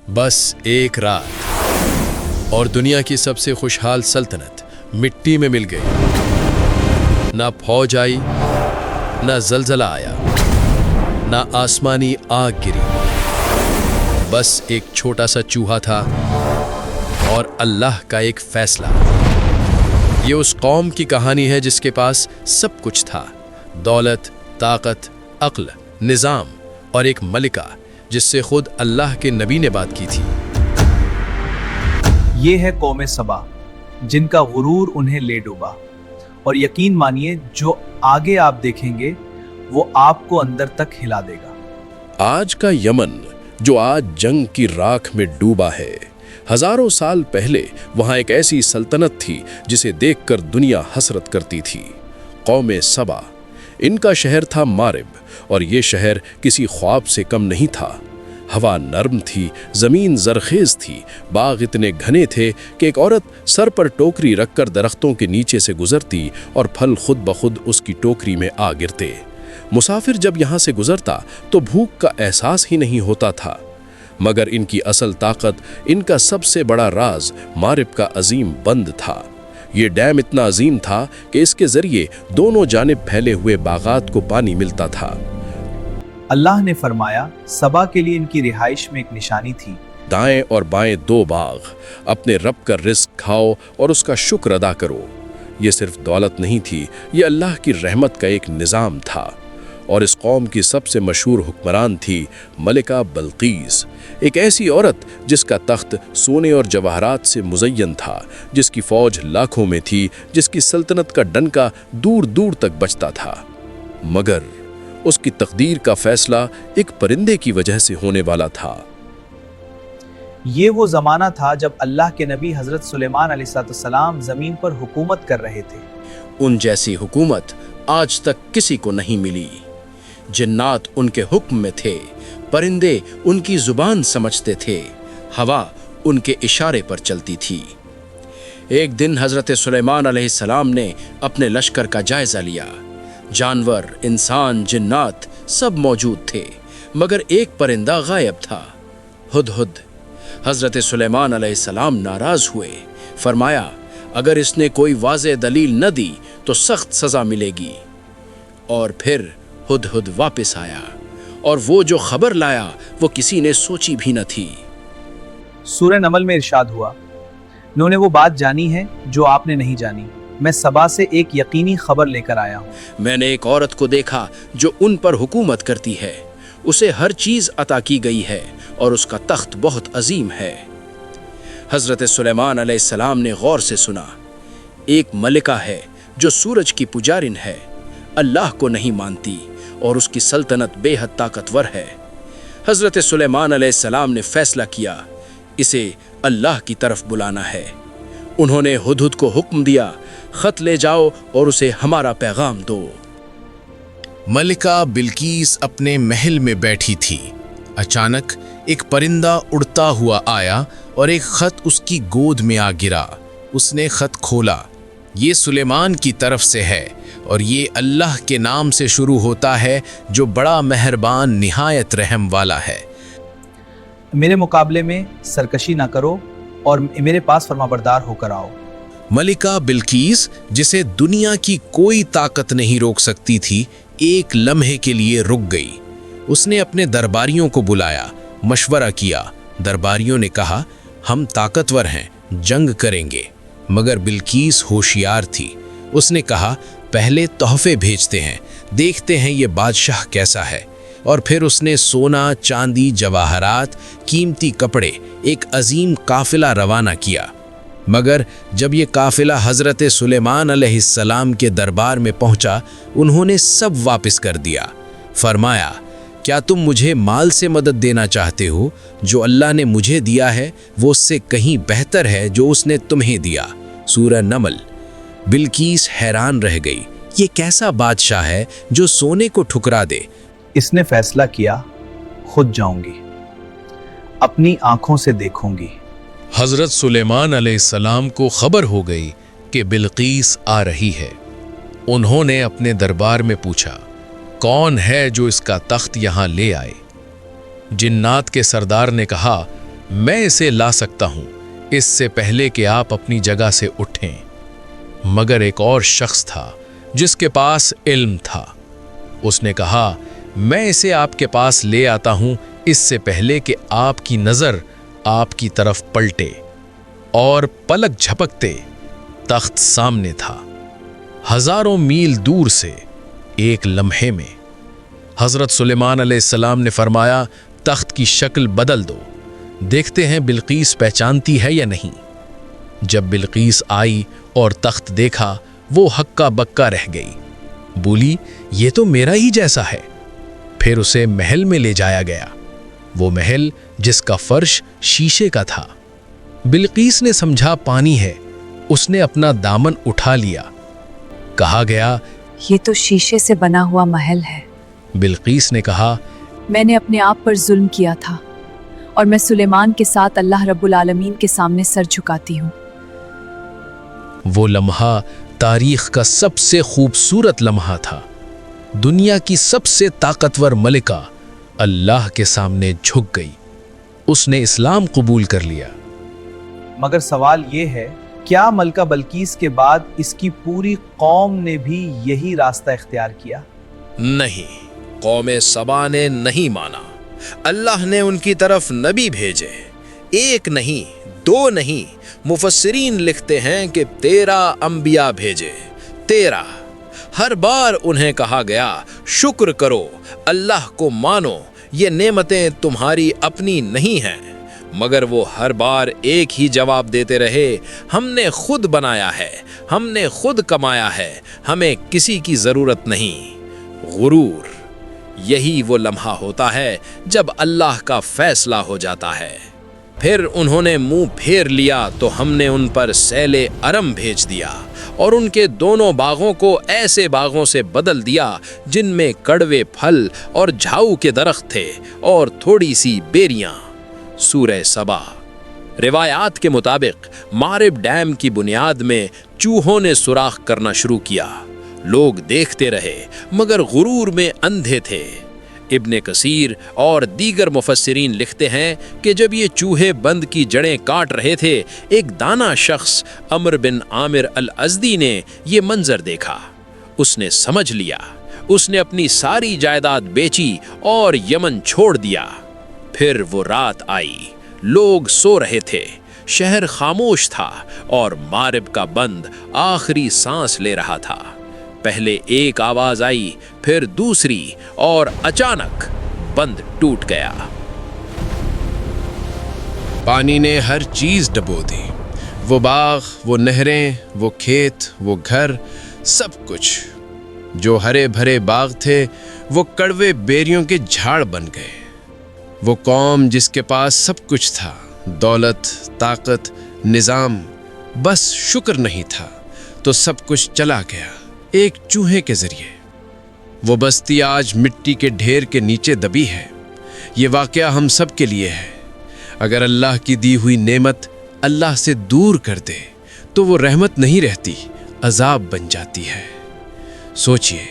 बस एक रात और दुनिया की सबसे खुशहाल सल्तनत मिट्टी में मिल गई। ना फौज आई, ना जलजला आया, ना आसमानी आग गिरी। बस एक छोटा सा चूहा था और अल्लाह का एक फैसला। ये उस कौम की कहानी है जिसके पास सब कुछ था, दौलत, ताकत, अक्ल, निज़ाम और एक मलिका जिससे खुद अल्लाह के नबी ने बात की थी। ये है कौम सबा, जिनका गुरूर उन्हें ले डूबा। और यकीन मानिए, जो आगे आप देखेंगे वो आपको अंदर तक हिला देगा। आज का यमन जो आज जंग की राख में डूबा है, हजारों साल पहले वहां एक ऐसी सल्तनत थी जिसे देखकर दुनिया हसरत करती थी। कौम सबा, इनका शहर था मारिब, और ये शहर किसी ख्वाब से कम नहीं था। हवा नर्म थी, जमीन जरखेज थी, बाग इतने घने थे कि एक औरत सर पर टोकरी रखकर दरख्तों के नीचे से गुजरती और फल खुद ब खुद उसकी टोकरी में आ गिरते। मुसाफिर जब यहाँ से गुजरता तो भूख का एहसास ही नहीं होता था। मगर इनकी असल ताकत, इनका सबसे बड़ा राज मारिब का अजीम बंद था। ये डैम इतना अजीम था कि इसके जरिए दोनों जानिब फैले हुए बागात को पानी मिलता था। अल्लाह ने फरमाया, सबा के लिए इनकी रिहाइश में एक निशानी थी। दाएं और बाएं दो बाग, अपने रब का रिस्क खाओ और उसका शुक्र अदा करो। ये सिर्फ दौलत नहीं थी, ये अल्लाह की रहमत का एक निज़ाम था। और इस कौम की सबसे मशहूर हुक्मरान थी मलिका बल्कीस, एक ऐसी औरत जिसका तख्त सोने और जवाहरात से मुज़य्यन था, जिसकी फौज लाखों में थी, जिसकी सल्तनत का डंका दूर दूर तक बजता था। मगर उसकी तकदीर का फैसला एक परिंदे की वजह से होने वाला था। ये वो ज़माना था जब अल्लाह के नबी हज़रत सुलेमान अलैहिस्सलाम ज़मीन पर हुकूमत कर रहे थे। उन जैसी हुकूमत आज तक किसी को नहीं मिली। जिन्नात उनके हुक्म में थे, परिंदे उनकी जुबान समझते थे, हवा उनके इशारे पर चलती थी। एक दिन हजरत सुलेमान अलैहिस्सलाम ने अपने लश्कर का जायजा लिया। जानवर, इंसान, जिन्नात सब मौजूद थे, मगर एक परिंदा गायब था, हुदहुद। हजरत सुलेमान अलैहिस्सलाम नाराज हुए, फरमाया, अगर इसने कोई वाज़े दलील न दी तो सख्त सजा मिलेगी। और फिर हुदहुद वापस आया, और वो जो खबर लाया वो किसी ने सोची भी न थी। सूरह नमल में इरशाद हुआ, उन्होंने वो बात जानी है जो आपने नहीं जानी। मैं सबा से एक यकीनी खबर लेकर आया हूँ। मैंने एक औरत को देखा जो उन पर हुकूमत करती है। उसे हर चीज अता की गई है और उसका तख्त बहुत अजीम है। हजरत सुलेमान अलैहिस्सलाम ने गौर से सुना, एक मलिका है जो सूरज की पुजारिन है, अल्लाह को नहीं मानती और उसकी सल्तनत बेहद ताकतवर है। हजरत सुलेमान अलैहिस्सलाम ने फैसला किया, इसे अल्लाह की तरफ बुलाना है। उन्होंने हुदहुद को हुक्म दिया, खत ले जाओ और उसे हमारा पैगाम दो। मलिका बिल्कीस अपने महल में बैठी थी। अचानक एक परिंदा उड़ता हुआ आया और एक खत उसकी गोद में आ गिरा। उसने खत खोला, ये सुलेमान की तरफ से है और ये अल्लाह के नाम से शुरू होता है जो बड़ा मेहरबान निहायत रहम वाला है। मेरे मुकाबले में सरकशी ना करो और मेरे पास फरमाबरदार होकर आओ। मलिका बिल्कीस, जिसे दुनिया की कोई ताकत नहीं रोक सकती थी, एक लम्हे के लिए रुक गई। उसने अपने दरबारियों को बुलाया, मशवरा किया। दरबारियों ने कहा, हम ताकतवर हैं, जंग करेंगे। मगर बिल्कीस होशियार थी। उसने कहा, पहले तोहफे भेजते हैं, देखते हैं ये बादशाह कैसा है। और फिर उसने सोना, चांदी, जवाहरात, कीमती कपड़े, एक अजीम काफिला रवाना किया। मगर जब ये काफिला हजरत सुलेमान अलैहिस्सलाम के दरबार में पहुंचा, उन्होंने सब वापस कर दिया। फरमाया, क्या तुम मुझे माल से मदद देना चाहते हो? जो अल्लाह ने मुझे दिया है वो उससे कहीं बेहतर है जो उसने तुम्हें दिया। सूरह नमल। बिल्कीस हैरान रह गई, ये कैसा बादशाह है जो सोने को ठुकरा दे। इसने फैसला किया, खुद जाऊंगी, अपनी आंखों से देखूंगी। हजरत सुलेमान अलैहिस्सलाम को खबर हो गई कि बिल्कीस आ रही है। उन्होंने अपने दरबार में पूछा, कौन है जो इसका तख्त यहाँ ले आए? जिन्नात के सरदार ने कहा, میں اسے لا سکتا ہوں اس سے پہلے کہ آپ اپنی جگہ سے اٹھیں۔ مگر ایک اور شخص تھا جس کے پاس علم تھا۔ اس نے کہا، میں اسے آپ کے پاس لے آتا ہوں اس سے پہلے کہ آپ کی نظر آپ کی طرف پلٹے۔ اور پلک جھپکتے تخت سامنے تھا۔ ہزاروں میل دور سے ایک لمحے میں حضرت سلیمان علیہ السلام نے فرمایا، تخت کی شکل بدل دو، دیکھتے ہیں بلقیس پہچانتی ہے یا نہیں۔ جب بلقیس آئی اور تخت دیکھا، وہ ہکا بکا رہ گئی، بولی، یہ تو میرا ہی جیسا ہے۔ پھر اسے محل میں لے جایا گیا، وہ محل جس کا فرش شیشے کا تھا۔ بلقیس نے سمجھا پانی ہے، اس نے اپنا دامن اٹھا لیا۔ کہا گیا، یہ تو شیشے سے بنا ہوا محل ہے۔ بلقیس نے کہا، میں نے اپنے آپ پر ظلم کیا تھا اور میں سلیمان کے ساتھ اللہ رب العالمین کے سامنے سر جھکاتی ہوں۔ وہ لمحہ تاریخ کا سب سے خوبصورت لمحہ تھا۔ دنیا کی سب سے طاقتور ملکہ اللہ کے سامنے جھک گئی۔ اس نے اسلام قبول کر لیا۔ مگر سوال یہ ہے، کیا ملکہ بلقیس کے بعد اس کی پوری قوم نے بھی یہی راستہ اختیار کیا؟ نہیں، قوم سبا نے نہیں مانا۔ اللہ نے ان کی طرف نبی بھیجے، ایک نہیں، دو نہیں، مفسرین لکھتے ہیں کہ 13 انبیاء بھیجے۔ 13 ہر بار انہیں کہا گیا، شکر کرو، اللہ کو مانو، یہ نعمتیں تمہاری اپنی نہیں ہیں، مگر وہ ہر بار ایک ہی جواب دیتے رہے، ہم نے خود بنایا ہے، ہم نے خود کمایا ہے، ہمیں کسی کی ضرورت نہیں۔ غرور، یہی وہ لمحہ ہوتا ہے جب اللہ کا فیصلہ ہو جاتا ہے۔ پھر انہوں نے منہ پھیر لیا تو ہم نے ان پر سیل ارم بھیج دیا اور ان کے دونوں باغوں کو ایسے باغوں سے بدل دیا جن میں کڑوے پھل اور جھاؤ کے درخت تھے اور تھوڑی سی بیریاں۔ سورہ سبا۔ روایات کے مطابق مارب ڈیم کی بنیاد میں چوہوں نے سوراخ کرنا شروع کیا۔ لوگ دیکھتے رہے مگر غرور میں اندھے تھے۔ ابن کثیر اور دیگر مفسرین لکھتے ہیں کہ جب یہ چوہے بند کی جڑیں کاٹ رہے تھے، ایک دانا شخص عمر بن عامر الازدی نے یہ منظر دیکھا۔ اس نے سمجھ لیا، اس نے اپنی ساری جائیداد بیچی اور یمن چھوڑ دیا۔ پھر وہ رات آئی، لوگ سو رہے تھے، شہر خاموش تھا اور مارب کا بند آخری سانس لے رہا تھا۔ پہلے ایک آواز آئی، پھر دوسری، اور اچانک بند ٹوٹ گیا۔ پانی نے ہر چیز ڈبو دی، وہ باغ، وہ نہریں، وہ کھیت، وہ گھر، سب کچھ۔ جو ہرے بھرے باغ تھے وہ کڑوے بیریوں کے جھاڑ بن گئے۔ وہ قوم جس کے پاس سب کچھ تھا، دولت، طاقت، نظام، بس شکر نہیں تھا تو سب کچھ چلا گیا ایک چوہے کے ذریعے۔ وہ بستی آج مٹی کے ڈھیر کے نیچے دبی ہے۔ یہ واقعہ ہم سب کے لیے ہے۔ اگر اللہ کی دی ہوئی نعمت اللہ سے دور کر دے تو وہ رحمت نہیں رہتی، عذاب بن جاتی ہے۔ سوچئے،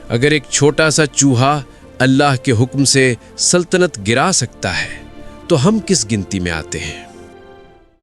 اگر ایک چھوٹا سا چوہا اللہ کے حکم سے سلطنت گرا سکتا ہے تو ہم کس گنتی میں آتے ہیں؟